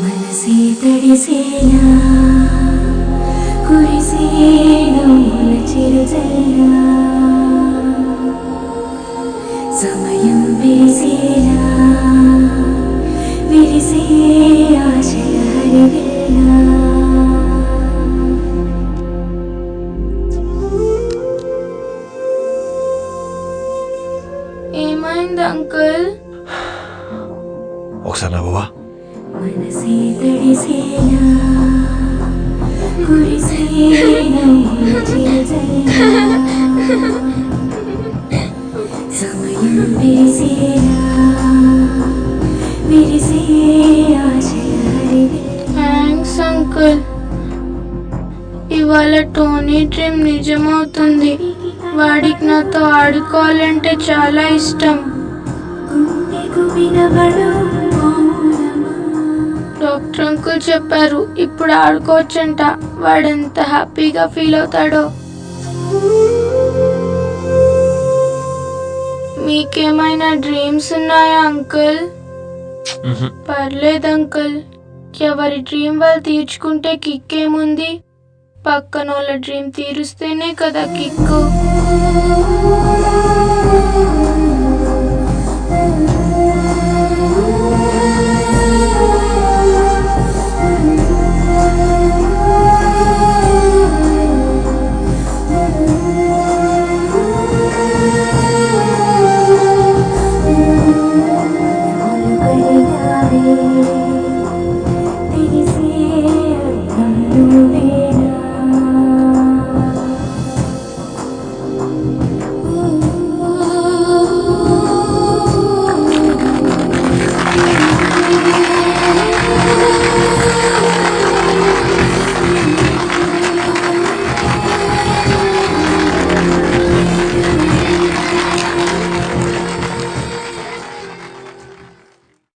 మనసే తడిసేలా కురిసేను చిరుజల్లా సమయం వేసేలా విరిసే ఆశల హరివిల్లా ఏమైంది అంకుల్? ఒకసారి నవ్వవా? మనసే తడిసేలా కురిసేను చిరుజల్లా సమయం వేసేలా విరిసే ఆశల హరివిల్లా. Thanks uncle. ఇవాళ టోనీ డ్రీమ్ నిజమవుతుంది. వాడికి నాతో ఆడుకోవాలంటే చాలా ఇష్టం. డాక్టర్ అంకుల్ చెప్పారు ఇప్పుడు ఆడుకోవచ్చంట. వాడెంత హ్యాపీగా ఫీల్ అవుతాడో. మీకేమైనా డ్రీమ్స్ ఉన్నాయా అంకుల్? పర్లేదు అంకుల్, ఎవరి డ్రీమ్ వాళ్ళు తీర్చుకుంటే కిక్ ఏముంది? పక్కన వాళ్ళ డ్రీమ్ తీరుస్తేనే కదా కిక్కు.